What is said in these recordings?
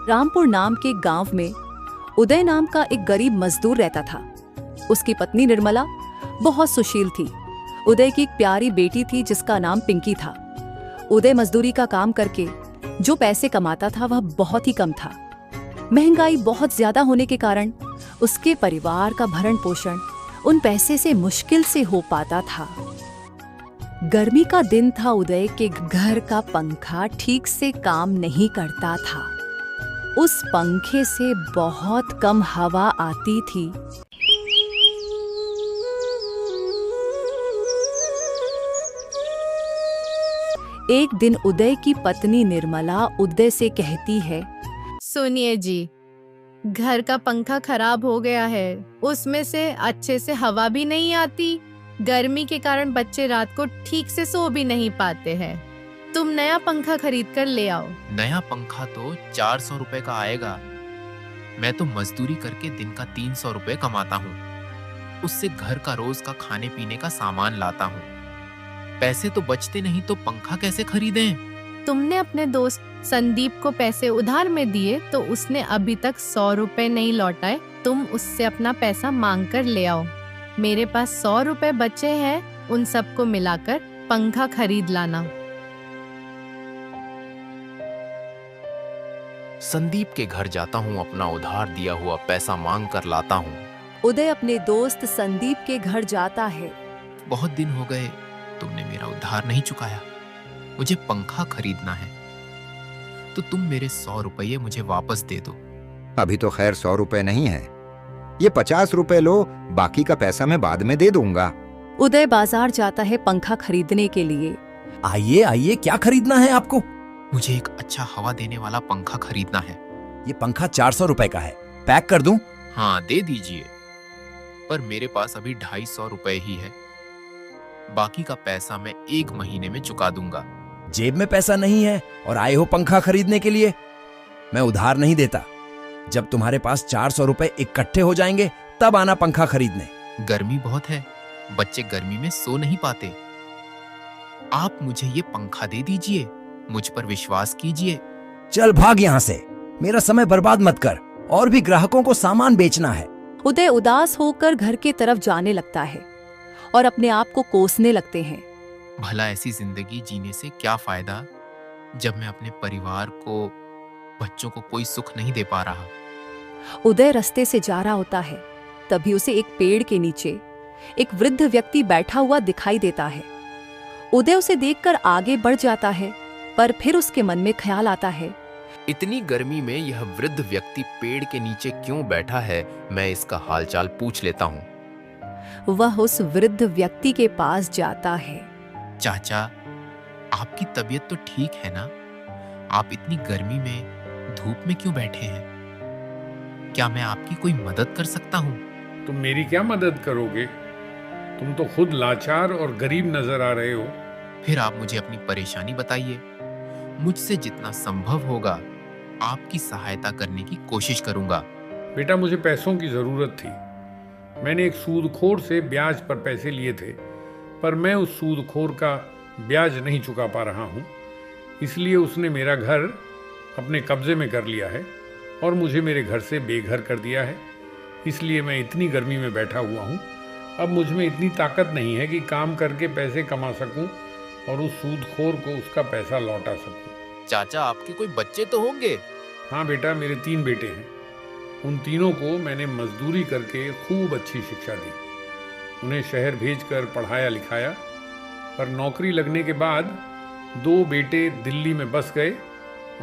रामपुर नाम के गांव में उदय नाम का एक गरीब मजदूर रहता था। उसकी पत्नी निर्मला बहुत सुशील थी। उदय की एक प्यारी बेटी थी जिसका नाम पिंकी था। उदय मजदूरी का काम करके जो पैसे कमाता था वह बहुत ही कम था। महंगाई बहुत ज्यादा होने के कारण उसके परिवार का भरण पोषण उन पैसे से मुश्किल से हो पाता था। गर्मी का दिन था। उदय के घर का पंखा ठीक से काम नहीं करता था। उस पंखे से बहुत कम हवा आती थी। एक दिन उदय की पत्नी निर्मला उदय से कहती है, सुनिए जी, घर का पंखा खराब हो गया है, उसमें से अच्छे से हवा भी नहीं आती। गर्मी के कारण बच्चे रात को ठीक से सो भी नहीं पाते हैं। तुम नया पंखा खरीद कर ले आओ। नया पंखा तो 400 रुपए का आएगा। मैं तो मजदूरी करके दिन का 300 रुपए कमाता हूँ। उससे घर का रोज का खाने पीने का सामान लाता हूँ। पैसे तो बचते नहीं तो पंखा कैसे खरीदें? तुमने अपने दोस्त संदीप को पैसे उधार में दिए तो उसने अभी तक 100 रुपए नहीं लौटाए। तुम उससे अपना पैसा मांग कर ले आओ। मेरे पास 100 रुपए बचे हैं, उन सबको मिलाकर पंखा खरीद लाना। संदीप के घर जाता हूँ, अपना उधार दिया हुआ पैसा मांग कर लाता हूँ। उदय अपने दोस्त संदीप के घर जाता है। बहुत दिन हो गए, तुमने मेरा उधार नहीं चुकाया। मुझे पंखा खरीदना है, तो तुम मेरे 100 रुपये मुझे वापस दे दो। अभी तो खैर 100 रुपए नहीं है, ये 50 रुपए लो, बाकी का पैसा मैं बाद में दे दूंगा। उदय बाजार जाता है पंखा खरीदने के लिए। आइए आइए, क्या खरीदना है आपको? मुझे एक अच्छा हवा देने वाला पंखा खरीदना है। ये पंखा 400 रुपए का है, पैक कर दूं? हाँ, दे दीजिए, पर मेरे पास अभी 250 रुपए ही है। बाकी का पैसा मैं 1 महीने में चुका दूंगा। जेब में पैसा नहीं है और आए हो पंखा खरीदने के लिए? मैं उधार नहीं देता। जब तुम्हारे पास 400 रुपए इकट्ठे हो जाएंगे तब आना पंखा खरीदने। गर्मी बहुत है, बच्चे गर्मी में सो नहीं पाते। आप मुझे ये पंखा दे दीजिए, मुझ पर विश्वास कीजिए। चल भाग यहाँ से, मेरा समय बर्बाद मत कर, और भी ग्राहकों को सामान बेचना है। उदय उदास होकर घर की तरफ जाने लगता है और अपने आप को कोसने लगते हैं। भला ऐसी जिंदगी जीने से क्या फायदा जब मैं अपने परिवार को, बच्चों को कोई सुख नहीं दे पा रहा। उदय रास्ते से जा रहा होता है, तभी उसे एक पेड़ के नीचे एक वृद्ध व्यक्ति बैठा हुआ दिखाई देता है। उदय उसे देखकर आगे बढ़ जाता है, पर फिर उसके मन में ख्याल आता है, इतनी गर्मी में यह वृद्ध व्यक्ति पेड़ के नीचे क्यों बैठा है, मैं इसका हालचाल पूछ लेता हूँ। वह उस वृद्ध व्यक्ति के पास जाता है। चाचा, आपकी तबीयत तो ठीक है ना? आप इतनी गर्मी में धूप में क्यों बैठे हैं? क्या मैं आपकी कोई मदद कर सकता हूँ? तुम मेरी क्या मदद करोगे? तुम तो खुद लाचार और गरीब नजर आ रहे हो। फिर आप मुझे अपनी परेशानी बताइए। मुझसे जितना संभव होगा आपकी सहायता करने की कोशिश करूंगा। बेटा, मुझे पैसों की जरूरत थी। मैंने एक सूदखोर से ब्याज पर पैसे लिए थे, पर मैं उस सूदखोर का ब्याज नहीं चुका पा रहा हूँ। इसलिए उसने मेरा घर अपने कब्जे में कर लिया है और मुझे मेरे घर से बेघर कर दिया है। इसलिए मैं इतनी गर्मी में बैठा हुआ हूँ। अब मुझ में इतनी ताकत नहीं है कि काम करके पैसे कमा सकूं और उस सूदखोर को उसका पैसा लौटा सकूं। चाचा, आपके कोई बच्चे तो होंगे? हाँ बेटा, मेरे 3 बेटे हैं। उन तीनों को मैंने मजदूरी करके खूब अच्छी शिक्षा दी। उन्हें शहर भेजकर पढ़ाया लिखाया, पर नौकरी लगने के बाद 2 बेटे दिल्ली में बस गए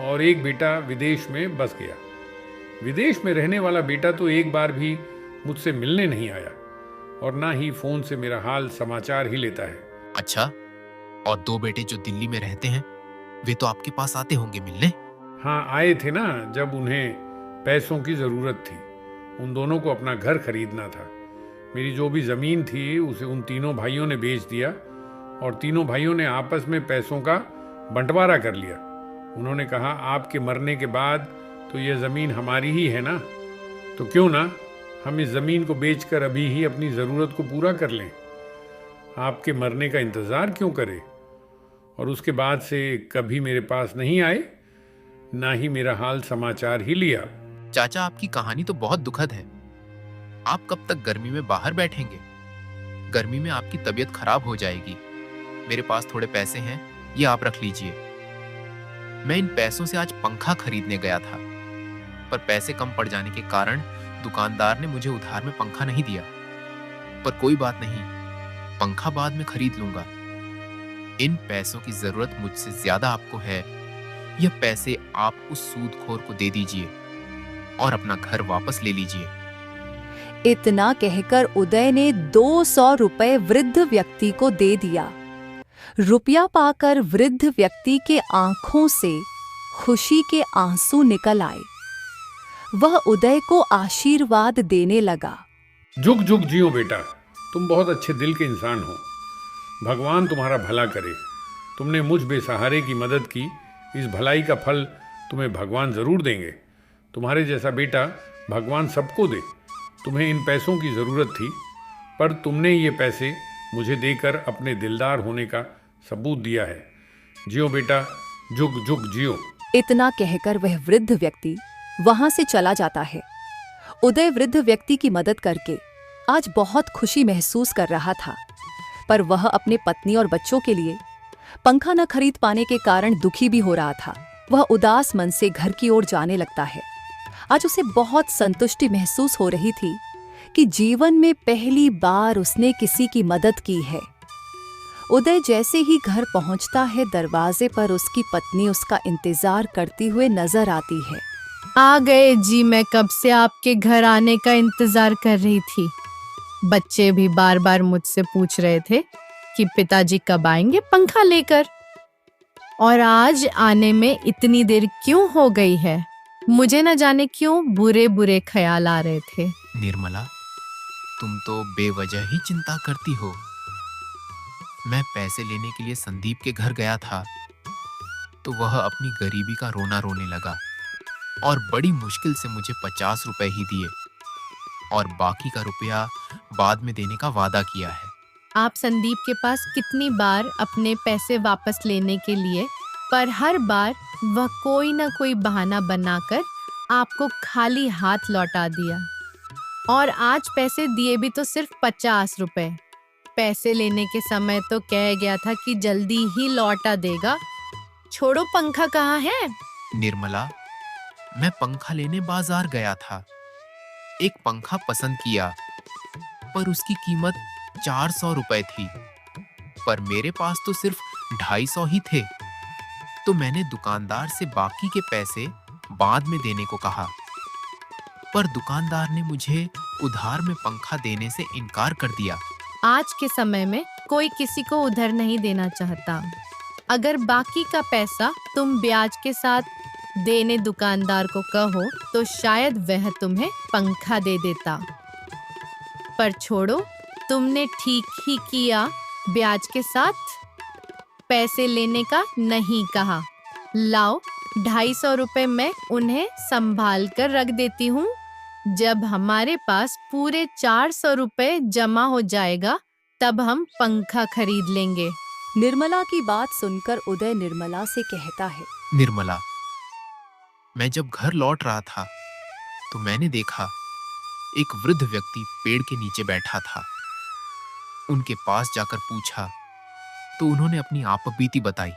और एक बेटा विदेश में बस गया। विदेश में रहने वाला बेटा तो एक बार भी मुझसे मिलने नहीं आया और ना ही फोन से मेरा हाल समाचार ही लेता है। अच्छा, और 2 बेटे जो दिल्ली में रहते हैं वे तो आपके पास आते होंगे मिलने? हाँ, आए थे ना, जब उन्हें पैसों की ज़रूरत थी। उन दोनों को अपना घर खरीदना था। मेरी जो भी ज़मीन थी उसे उन तीनों भाइयों ने बेच दिया और तीनों भाइयों ने आपस में पैसों का बंटवारा कर लिया। उन्होंने कहा, आपके मरने के बाद तो यह ज़मीन हमारी ही है ना, तो क्यों ना हम इस ज़मीन को बेचकर अभी ही अपनी ज़रूरत को पूरा कर लें। आपके मरने का इंतज़ार क्यों करें? और उसके बाद से कभी मेरे पास नहीं आए। ना ही मेरा हाल समाचार ही लिया। चाचा, आपकी कहानी तो बहुत दुखद है। आप कब तक गर्मी में बाहर बैठेंगे? गर्मी में आपकी तबीयत खराब हो जाएगी। मेरे पास थोड़े पैसे हैं, ये आप रख लीजिए। मैं इन पैसों से आज पंखा खरीदने गया था, पर पैसे कम पड़ जाने के कारण दुकानदार ने मुझे उधार में पंखा नहीं दिया। पर कोई बात नहीं, पंखा बाद में खरीद लूंगा। इन पैसों की जरूरत मुझसे ज्यादा आपको है। यह पैसे आप उस सूदखोर को दे दीजिए और अपना घर वापस ले लीजिए। इतना कहकर उदय ने 200 रुपए वृद्ध व्यक्ति को दे दिया। रुपया पाकर वृद्ध व्यक्ति के आंखों से खुशी के आंसू निकल आए। वह उदय को आशीर्वाद देने लगा। जुग जुग जियो बेटा, तुम बहुत अच्छे दिल के इंसान हो। भगवान तुम्हारा भला करे। तुमने मुझ बेसहारे की मदद की, इस भलाई का फल तुम्हें भगवान जरूर देंगे। तुम्हारे जैसा बेटा भगवान सबको दे। तुम्हें इन पैसों की ज़रूरत थी, पर तुमने ये पैसे मुझे देकर अपने दिलदार होने का सबूत दिया है। जियो बेटा, जुग जुग जियो। इतना कहकर वह वृद्ध व्यक्ति वहां से चला जाता है। उदय वृद्ध व्यक्ति की मदद करके आज बहुत खुशी महसूस कर रहा था, पर वह अपने पत्नी और बच्चों के लिए पंखा न खरीद पाने के कारण दुखी भी हो रहा था। वह उदास मन से घर की ओर जाने लगता है। आज उसे बहुत संतुष्टि महसूस हो रही थी कि जीवन में पहली बार उसने किसी की मदद की है। उदय जैसे ही घर पहुंचता है, दरवाजे पर उसकी पत्नी उसका इंतजार करती हुए नजर आती है। आ गए जी, मैं कब से आपके घर आने का इंतजार कर रही थी। बच्चे भी बार बार मुझसे पूछ रहे थे कि पिताजी कब आएंगे पंखा लेकर, और आज आने में इतनी देर क्यों हो गई है। मुझे न जाने क्यों बुरे बुरे ख्याल आ रहे थे। निर्मला, तुम तो बेवजह ही चिंता करती हो। मैं पैसे लेने के लिए संदीप के घर गया था, तो वह अपनी गरीबी का रोना रोने लगा और बड़ी मुश्किल से मुझे 50 रुपए ही दिए और बाकी का रुपया बाद में देने का वादा किया है। आप संदीप के पास कितनी बार अपने पैसे वापस लेने के लिए, पर हर बार वह कोई ना कोई बहाना बनाकर आपको खाली हाथ लौटा दिया। और आज पैसे दिए भी तो सिर्फ 50 रुपए। पैसे लेने के समय तो कह गया था कि जल्दी ही लौटा देगा। छोड़ो, पंखा कहाँ है? निर्मला, मैं पंखा लेने बाजार गया था। एक पंखा पसंद किया, पर उसकी कीमत 400 रुपए थी, पर मेरे पास तो सिर्फ 250 ही थे। तो मैंने दुकानदार से बाकी के पैसे बाद में देने को कहा, पर दुकानदार ने मुझे उधार में पंखा देने से इनकार कर दिया। आज के समय में कोई किसी को उधार नहीं देना चाहता। अगर बाकी का पैसा तुम ब्याज के साथ देने दुकानदार को कहो तो शायद वह तुम्हें पंखा दे देता। पर छोड़ो, तुमने ठीक ही किया। ब्याज के साथ पैसे लेने का नहीं कहा। लाओ, 250 रुपए मैं उन्हें संभाल कर रख देती हूँ। जब हमारे पास पूरे 400 रुपए जमा हो जाएगा, तब हम पंखा खरीद लेंगे। निर्मला की बात सुनकर उदय निर्मला से कहता है। निर्मला, मैं जब घर लौट रहा था तो मैंने देखा एक वृद्ध व्यक्ति पेड़ के नीचे बैठा था। उनके पास जाकर पूछा तो उन्होंने अपनी आपबीती बताई।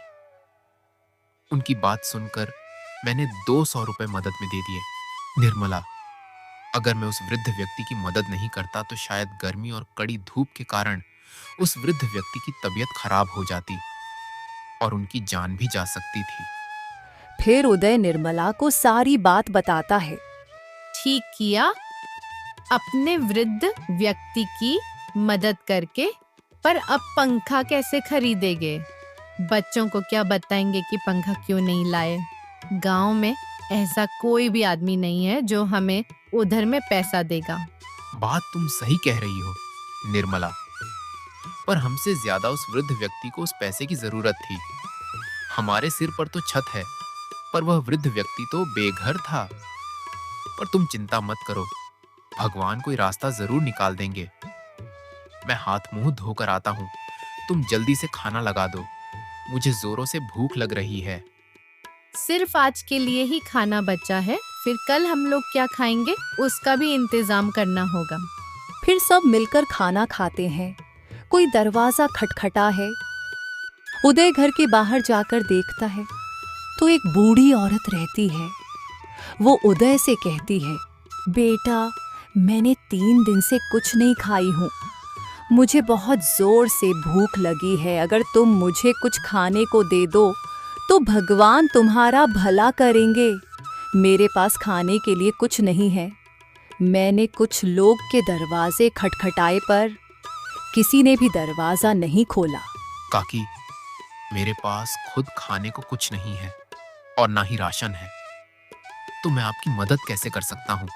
उनकी बात सुनकर मैंने 200 रुपए मदद में दे दिए। निर्मला, अगर मैं उस वृद्ध व्यक्ति की मदद नहीं करता तो शायद गर्मी और कड़ी धूप के कारण उस वृद्ध व्यक्ति की तबीयत खराब हो जाती और उनकी जान भी जा सकती थी। फिर उदय निर्मला को सारी बात बताता है। ठीक किया अपने वृद्ध व्यक्ति की मदद करके, पर अब पंखा कैसे खरीदेंगे? बच्चों को क्या बताएंगे कि पंखा क्यों नहीं लाए? गांव में ऐसा कोई भी आदमी नहीं है जो हमें उधर में पैसा देगा। बात तुम सही कह रही हो निर्मला, पर हमसे ज्यादा उस वृद्ध व्यक्ति को उस पैसे की जरूरत थी। हमारे सिर पर तो छत है, पर वह वृद्ध व्यक्ति तो बेघर था। पर तुम चिंता मत करो, भगवान कोई रास्ता जरूर निकाल देंगे। मैं हाथ मुंह धोकर आता हूँ, तुम जल्दी से खाना लगा दो, मुझे जोरों से भूख लग रही है। सिर्फ आज के लिए ही खाना बचा है, फिर कल हम लोग क्या खाएंगे उसका भी इंतजाम करना होगा। फिर सब मिलकर खाना खाते हैं। कोई दरवाजा खटखटा है। उदय घर के बाहर जाकर देखता है तो एक बूढ़ी औरत रहती है। वो उदय से कहती है, बेटा, मैंने 3 दिन से कुछ नहीं खाई हूँ। मुझे बहुत जोर से भूख लगी है। अगर तुम मुझे कुछ खाने को दे दो तो भगवान तुम्हारा भला करेंगे। मेरे पास खाने के लिए कुछ नहीं है। मैंने कुछ लोग के दरवाजे खटखटाए पर किसी ने भी दरवाजा नहीं खोला। काकी, मेरे पास खुद खाने को कुछ नहीं है और ना ही राशन है, तो मैं आपकी मदद कैसे कर सकता हूँ?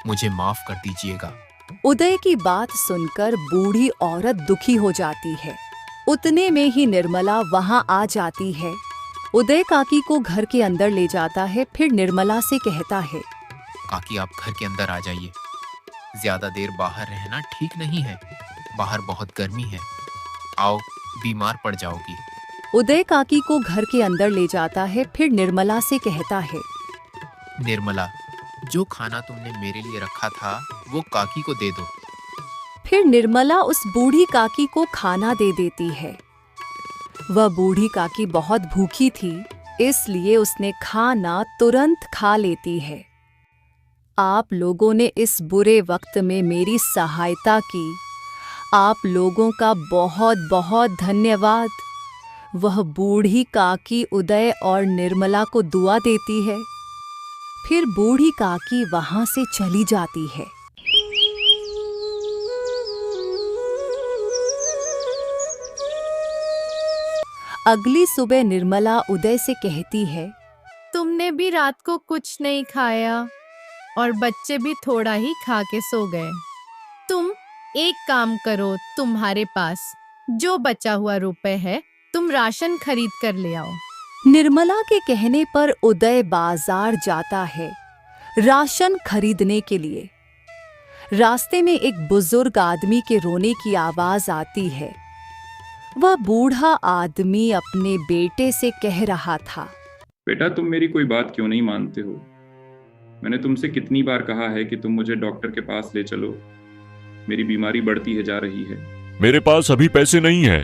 मुझे माफ कर दीजिएगा। उदय की बात सुनकर बूढ़ी औरत दुखी हो जाती है। उतने में ही निर्मला वहां आ जाती है। उदय काकी को घर के अंदर ले जाता है। फिर निर्मला से कहता है, काकी, आप घर के अंदर आ जाइए। ज्यादा देर बाहर रहना ठीक नहीं है। बाहर बहुत गर्मी है। आओ, बीमार पड़ जाओगी। उदय काकी को घर के अंदर ले जाता है। फिर निर्मला से कहता है, निर्मला, जो खाना तुमने मेरे लिए रखा था वो काकी को दे दो। फिर निर्मला उस बूढ़ी काकी को खाना दे देती है। वह बूढ़ी काकी बहुत भूखी थी, इसलिए उसने खाना तुरंत खा लेती है। आप लोगों ने इस बुरे वक्त में मेरी सहायता की। आप लोगों का बहुत बहुत धन्यवाद। वह बूढ़ी काकी उदय और निर्मला को दुआ देती है। फिर बूढ़ी काकी वहां से चली जाती है। अगली सुबह निर्मला उदय से कहती है, तुमने भी रात को कुछ नहीं खाया और बच्चे भी थोड़ा ही खा के सो गए। तुम एक काम करो, तुम्हारे पास जो बचा हुआ रुपए है तुम राशन खरीद कर ले आओ। निर्मला के कहने पर उदय बाजार जाता है राशन खरीदने के लिए। रास्ते में एक बुजुर्ग आदमी के रोने की आवाज आती है। वह बूढ़ा आदमी अपने बेटे से कह रहा था, बेटा, तुम मेरी कोई बात क्यों नहीं मानते हो? मैंने तुमसे कितनी बार कहा है कि तुम मुझे डॉक्टर के पास ले चलो। मेरी बीमारी बढ़ती है जा रही है। मेरे पास अभी पैसे नहीं है,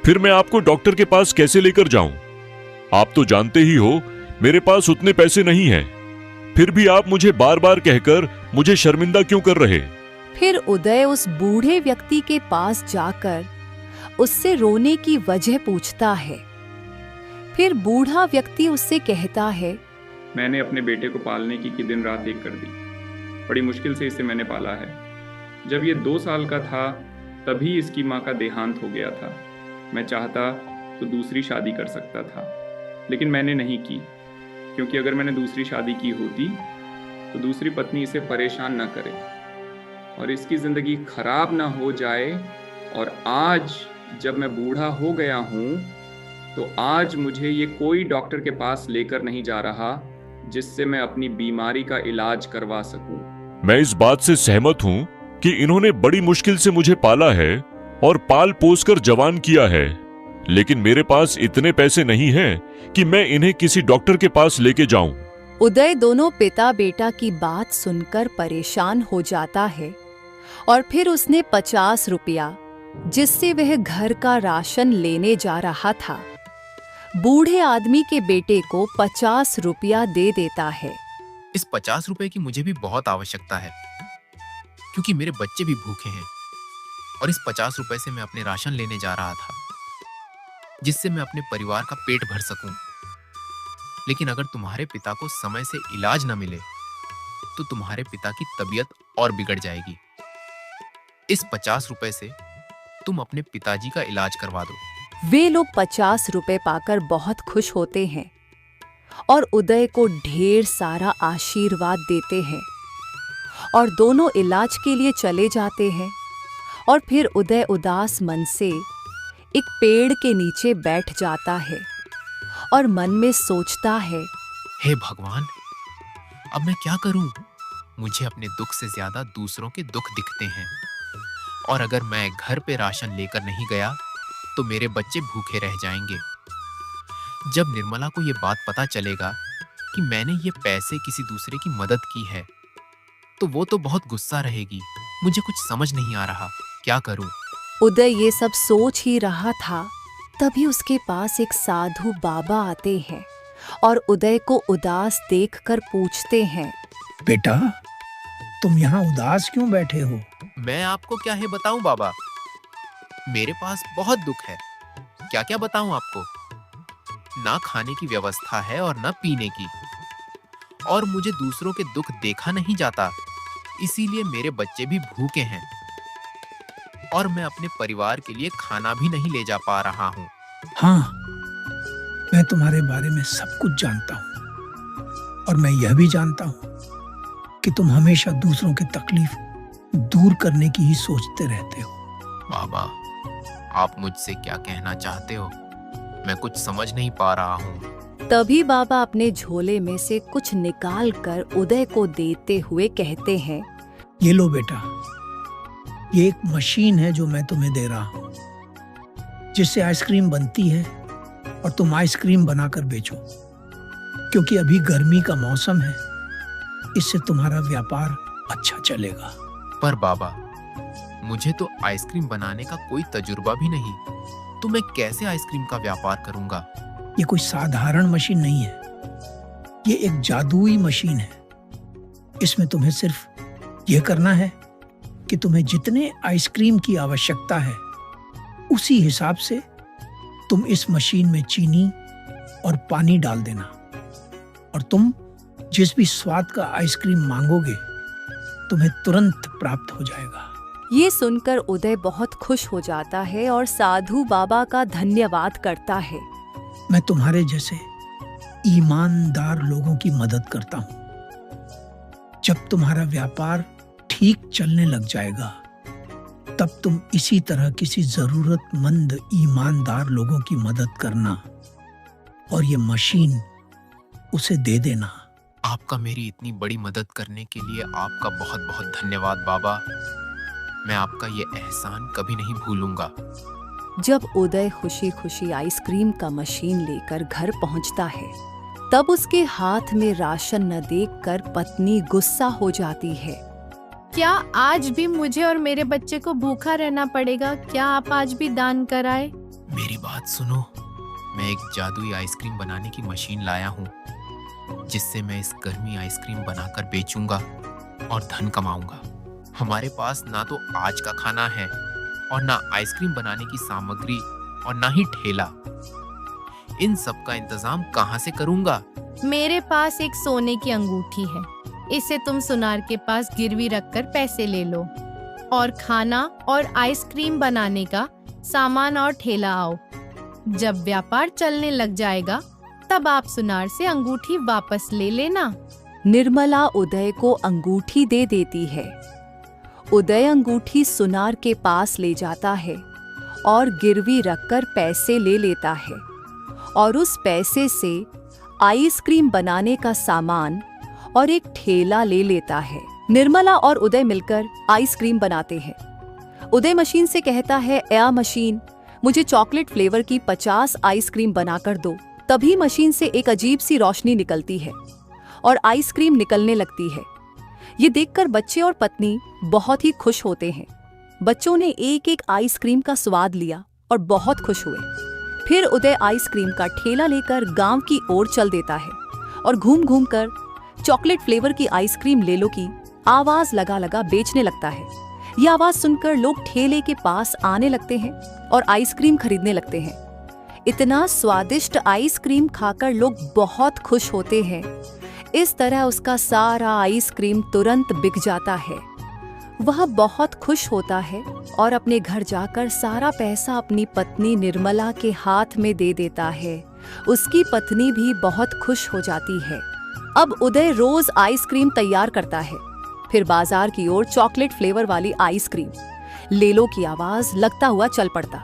फिर मैं आपको डॉक्टर के पास कैसे लेकर जाऊं? आप तो जानते ही हो मेरे पास उतने पैसे नहीं हैं। फिर भी आप मुझे बार बार कहकर मुझे शर्मिंदा क्यों कर रहे? फिर उदय उस बूढ़े व्यक्ति के पास जाकर उससे रोने की वजह पूछता है। फिर बूढ़ा व्यक्ति उससे कहता है, मैंने अपने बेटे को पालने की दिन रात एक कर दी। बड़ी मुश्किल से इसे मैंने पाला है। जब ये 2 साल का था तभी इसकी माँ का देहांत हो गया था। मैं चाहता तो दूसरी शादी कर सकता था, लेकिन मैंने नहीं की, क्योंकि अगर मैंने दूसरी शादी की होती तो दूसरी पत्नी इसे परेशान ना करे और इसकी ज़िंदगी खराब ना हो जाए। और आज जब मैं बूढ़ा हो गया हूँ तो आज मुझे ये कोई डॉक्टर के पास लेकर नहीं जा रहा जिससे मैं अपनी बीमारी का इलाज करवा सकूं। मैं इस बात से सहमत हूँ कि इन्होंने बड़ी मुश्किल से मुझे पाला है और पाल पोस कर जवान किया है, लेकिन मेरे पास इतने पैसे नहीं हैं कि मैं इन्हें किसी डॉक्टर के पास लेके जाऊं। उदय दोनों पिता बेटा की बात सुनकर परेशान हो जाता है और फिर उसने 50 रुपया, जिससे वह घर का राशन लेने जा रहा था, बूढ़े आदमी के बेटे को 50 रुपया दे देता है। इस 50 रुपए की मुझे भी बहुत आवश्यकता है, क्योंकि मेरे बच्चे भी भूखे हैं और इस 50 रुपए से मैं अपने राशन लेने जा रहा था, जिससे मैं अपने परिवार का पेट भर सकूं। लेकिन अगर तुम्हारे पिता को समय से इलाज न मिले तो तुम्हारे पिता की तबीयत और बिगड़ जाएगी। इस 50 रुपए से तुम अपने पिताजी का इलाज करवा दो। वे लोग 50 रुपए पाकर बहुत खुश होते हैं और उदय को ढेर सारा आशीर्वाद देते हैं और दोनों इलाज के लिए चले जाते हैं। और फिर उदय उदास मन से एक पेड़ के नीचे बैठ जाता है और मन में सोचता है, हे भगवान, अब मैं क्या करूं? मुझे अपने दुख से ज्यादा दूसरों के दुख दिखते हैं और अगर मैं घर पे राशन लेकर नहीं गया तो मेरे बच्चे भूखे रह जाएंगे। जब निर्मला को ये बात पता चलेगा कि मैंने ये पैसे किसी दूसरे की मदद की है, तो वो तो बहुत गुस्सा रहेगी। मुझे कुछ समझ नहीं आ रहा, क्या करूं? उदय ये सब सोच ही रहा था, तभी उसके पास एक साधु बाबा आते हैं और उदय को उदास देखकर पूछते हैं, बेटा, तुम यहाँ उदास क्यों बैठे हो? मैं आपको क्या है बताऊं बाबा, मेरे पास बहुत दुख है। क्या क्या बताऊं आपको? ना खाने की व्यवस्था है और ना पीने की, और मुझे दूसरों के दुख देखा नहीं जाता, इसीलिए मेरे बच्चे भी भूखे हैं और मैं अपने परिवार के लिए खाना भी नहीं ले जा पा रहा हूँ। हाँ, मैं तुम्हारे बारे में सब कुछ जानता हूँ और मैं यह भी जानता हूँ कि तुम हमेशा दूसरों की तकलीफ दूर करने की ही सोचते रहते हो। बाबा, आप मुझसे क्या कहना चाहते हो? मैं कुछ समझ नहीं पा रहा हूँ। तभी बाबा अपने झोले में से कुछ निकाल कर उदय को देते हुए कहते हैं, ये लो बेटा, ये एक मशीन है जो मैं तुम्हें दे रहा हूँ, जिससे आइसक्रीम बनती है और तुम आइसक्रीम बनाकर बेचो। क्योंकि अभी गर्मी का मौसम है, इससे तुम्हारा व्यापार अच्छा चलेगा। पर बाबा, मुझे तो आइसक्रीम बनाने का कोई तजुर्बा भी नहीं, तो मैं कैसे आइसक्रीम का व्यापार करूंगा? ये कोई साधारण मशीन नहीं है, ये एक जादुई मशीन है। इसमें तुम्हें सिर्फ यह करना है कि तुम्हें जितने आइसक्रीम की आवश्यकता है, उसी हिसाब से तुम इस मशीन में चीनी और पानी डाल देना, और तुम जिस भी स्वाद का आइसक्रीम मांगोगे तुम्हें तुरंत प्राप्त हो जाएगा। ये सुनकर उदय बहुत खुश हो जाता है और साधु बाबा का धन्यवाद करता है। मैं तुम्हारे जैसे ईमानदार लोगों की मदद करता हूं। जब तुम्हारा व्यापार ठीक चलने लग जाएगा, तब तुम इसी तरह किसी जरूरतमंद ईमानदार लोगों की मदद करना और ये मशीन उसे दे देना। आपका मेरी इतनी बड़ी मदद करने के लिए आपका बहुत बहुत धन्यवाद बाबा। मैं आपका ये एहसान कभी नहीं भूलूंगा। जब उदय खुशी खुशी आइसक्रीम का मशीन लेकर घर पहुंचता है, तब उसके हाथ में राशन न देखकर पत्नी गुस्सा हो जाती है। क्या आज भी मुझे और मेरे बच्चे को भूखा रहना पड़ेगा? क्या आप आज भी दान कराए? मेरी बात सुनो, मैं एक जादुई आइसक्रीम बनाने की मशीन लाया हूँ, जिससे मैं इस गर्मी आइसक्रीम बनाकर बेचूंगा और धन कमाऊंगा। हमारे पास ना तो आज का खाना है और ना आइसक्रीम बनाने की सामग्री और ना ही ठेला। इन सब का इंतजाम कहाँ से करूंगा? मेरे पास एक सोने की अंगूठी है, इसे तुम सुनार के पास गिरवी रखकर पैसे ले लो और खाना और आइसक्रीम बनाने का सामान और ठेला आओ। जब व्यापार चलने लग जाएगा, तब आप सुनार से अंगूठी वापस ले लेना। निर्मला उदय को अंगूठी दे देती है। उदय अंगूठी सुनार के पास ले जाता है और गिरवी रखकर पैसे ले लेता है और उस पैसे से आइसक्रीम बनाने का सामान और एक ठेला ले लेता है। निर्मला और उदय मिलकर आइसक्रीम बनाते हैं। उदय मशीन से कहता है, "ए मशीन, मुझे चॉकलेट फ्लेवर की 50 आइसक्रीम बनाकर दो।" तभी मशीन से एक अजीब सी रोशनी निकलती है और आइसक्रीम निकलने लगती है। ये देखकर बच्चे और पत्नी बहुत ही खुश होते हैं। बच्चों ने एक एक आइसक्रीम का स्वाद लिया और बहुत खुश हुए। फिर उदय आइसक्रीम का ठेला लेकर गांव की ओर चल देता है और घूम घूम कर चॉकलेट फ्लेवर की आइसक्रीम ले लो की आवाज लगा लगा बेचने लगता है। ये आवाज सुनकर लोग ठेले के पास आने लगते हैं और आइसक्रीम खरीदने लगते हैं। इतना स्वादिष्ट आइसक्रीम खाकर लोग बहुत खुश होते हैं। इस तरह उसका सारा आइसक्रीम तुरंत बिक जाता है। वह बहुत खुश होता है और अपने घर जाकर सारा पैसा अपनी पत्नी निर्मला के हाथ में दे देता है। उसकी पत्नी भी बहुत खुश हो जाती है। अब उदय रोज आइसक्रीम तैयार करता है, फिर बाजार की ओर चॉकलेट फ्लेवर वाली आइसक्रीम ले लो की आवाज लगता हुआ चल पड़ता।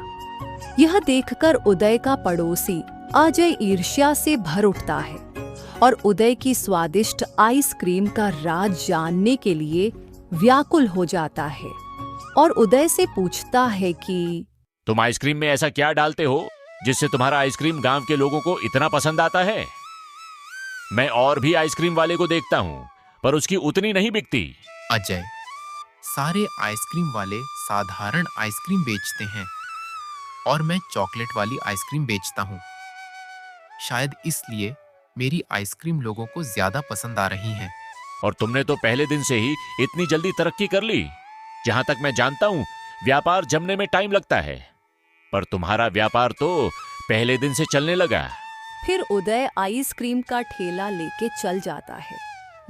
यह देखकर उदय का पड़ोसी अजय ईर्ष्या से भर उठता है और उदय की स्वादिष्ट आइसक्रीम का राज जानने के लिए व्याकुल हो जाता है और उदय से पूछता है कि तुम आइसक्रीम में ऐसा क्या डालते हो जिससे तुम्हारा आइसक्रीम गांव के लोगों को इतना पसंद आता है? मैं और भी आइसक्रीम वाले को देखता हूं, पर उसकी उतनी नहीं बिकती। अजय, सारे आइसक्रीम वाले साधारण आइसक्रीम बेचते हैं और मैं चॉकलेट वाली आइसक्रीम बेचता हूँ। शायद इसलिए मेरी आइसक्रीम लोगों को ज्यादा पसंद आ रही है। और तुमने तो पहले दिन से ही इतनी जल्दी तरक्की कर ली। जहां तक मैं जानता हूं, व्यापार जमने में टाइम लगता है, पर तुम्हारा व्यापार तो पहले दिन से चलने लगा। फिर उदय आइसक्रीम का ठेला लेके चल जाता है,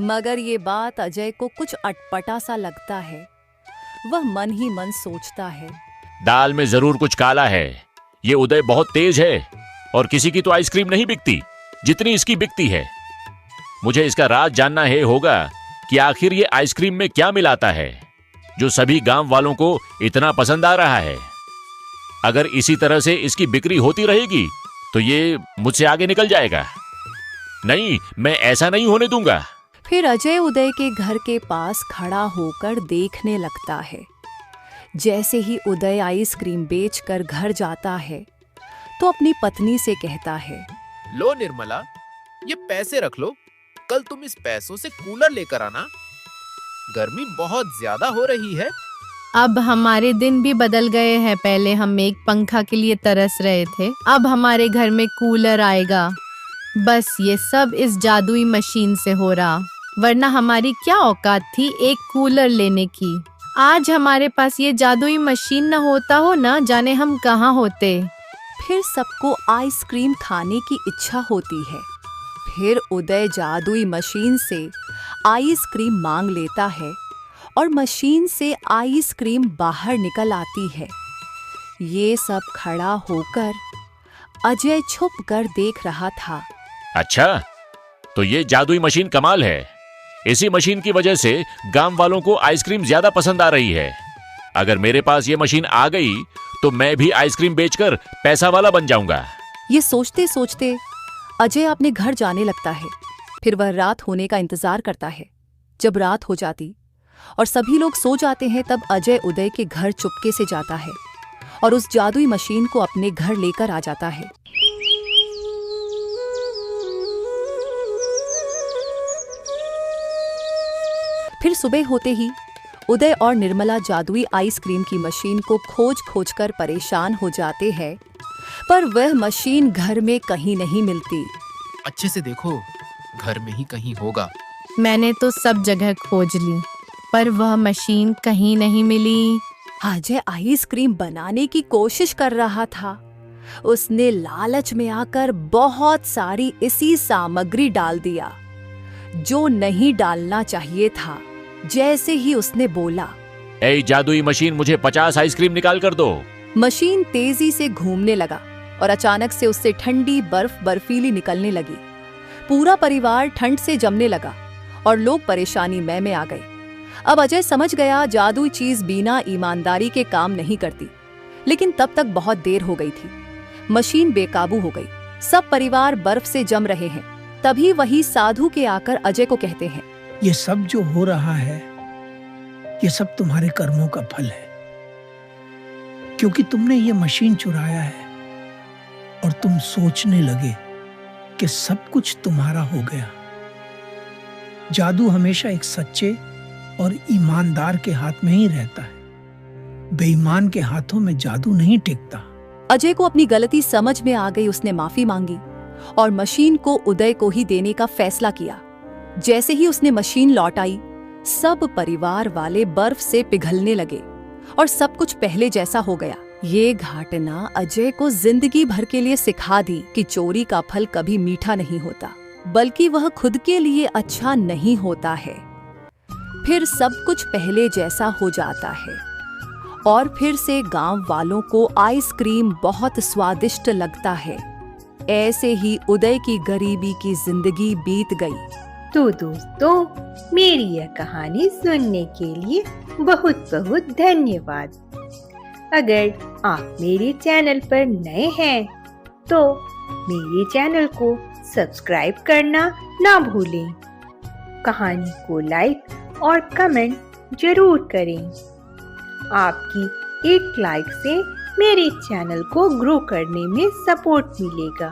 मगर ये बात अजय को कुछ अटपटा सा लगता है। वह मन ही मन सोचता है, दाल में जरूर कुछ काला है। ये उदय बहुत तेज है और किसी की तो आइसक्रीम नहीं बिकती जितनी इसकी बिकती है। मुझे इसका राज जानना है होगा कि आखिर ये आइसक्रीम में क्या मिलाता है जो सभी गांव वालों को इतना पसंद आ रहा है। अगर इसी तरह से इसकी बिक्री होती रहेगी तो ये मुझसे आगे निकल जाएगा। नहीं, मैं ऐसा नहीं होने दूंगा। फिर अजय उदय के घर के पास खड़ा होकर देखने लगता है। जैसे ही उदय आइसक्रीम बेचकर घर जाता है तो अपनी पत्नी से कहता है, लो निर्मला, ये पैसे रख लो। कल तुम इस पैसों से कूलर लेकर आना। गर्मी बहुत ज्यादा हो रही है। अब हमारे दिन भी बदल गए हैं। पहले हम एक पंखा के लिए तरस रहे थे, अब हमारे घर में कूलर आएगा। बस ये सब इस जादुई मशीन से हो रहा, वरना हमारी क्या औकात थी एक कूलर लेने की। आज हमारे पास ये जादुई मशीन न होता हो, ना जाने हम कहाँ होते। फिर सबको आइसक्रीम खाने की इच्छा होती है। फिर उदय जादुई मशीन से आइसक्रीम मांग लेता है और मशीन से आइसक्रीम बाहर निकल आती है। ये सब खड़ा होकर अजय छुप कर देख रहा था। अच्छा, तो ये जादुई मशीन कमाल है। इसी मशीन की वजह से गांव वालों को आइसक्रीम ज्यादा पसंद आ रही है। अगर मेरे पास ये मशीन आ गई तो मैं भी आइसक्रीम बेचकर पैसा वाला बन जाऊंगा। ये सोचते सोचते अजय अपने घर जाने लगता है। फिर वह रात होने का इंतजार करता है। जब रात हो जाती और सभी लोग सो जाते हैं, तब अजय उदय के घर चुपके से जाता है और उस जादुई मशीन को अपने घर लेकर आ जाता है। फिर सुबह होते ही उदय और निर्मला जादुई आइसक्रीम की मशीन को खोज खोज कर परेशान हो जाते हैं, पर वह मशीन घर में कहीं नहीं मिलती। अच्छे से देखो, घर में ही कहीं होगा। मैंने तो सब जगह खोज ली, पर वह मशीन कहीं नहीं मिली। अजय आइसक्रीम बनाने की कोशिश कर रहा था। उसने लालच में आकर बहुत सारी इसी सामग्री डाल दिया जो नहीं डालना चाहिए था। जैसे ही उसने बोला, ए जादुई मशीन, मुझे 50 आइसक्रीम निकाल कर दो। मशीन तेजी से घूमने लगा और अचानक से उससे ठंडी बर्फ बर्फीली निकलने लगी। पूरा परिवार ठंड से जमने लगा और लोग परेशानी में आ गए। अब अजय समझ गया जादुई चीज बिना ईमानदारी के काम नहीं करती, लेकिन तब तक बहुत देर हो गई थी। मशीन बेकाबू हो गई। सब परिवार बर्फ से जम रहे हैं। तभी वही साधु के आकर अजय को कहते हैं, ये सब जो हो रहा है, ये सब तुम्हारे कर्मों का फल है, क्योंकि तुमने ये मशीन चुराया है और तुम सोचने लगे कि सब कुछ तुम्हारा हो गया। जादू हमेशा एक सच्चे और ईमानदार के हाथ में ही रहता है। बेईमान के हाथों में जादू नहीं टिकता। अजय को अपनी गलती समझ में आ गई। उसने माफी मांगी और मशीन को उदय को ही देने का फैसला किया। जैसे ही उसने मशीन लौटाई, सब परिवार वाले बर्फ से पिघलने लगे और सब कुछ पहले जैसा हो गया। ये घटना अजय को जिंदगी भर के लिए सिखा दी कि चोरी का फल कभी मीठा नहीं होता, बल्कि वह खुद के लिए अच्छा नहीं होता है। फिर सब कुछ पहले जैसा हो जाता है और फिर से गांव वालों को आइसक्रीम बहुत स्वादिष्ट लगता है। ऐसे ही उदय की गरीबी की जिंदगी बीत गई। तो दोस्तों, मेरी यह कहानी सुनने के लिए बहुत बहुत धन्यवाद। अगर आप मेरे चैनल पर नए हैं तो मेरे चैनल को सब्सक्राइब करना ना भूलें। कहानी को लाइक और कमेंट जरूर करें। आपकी एक लाइक से मेरे चैनल को ग्रो करने में सपोर्ट मिलेगा।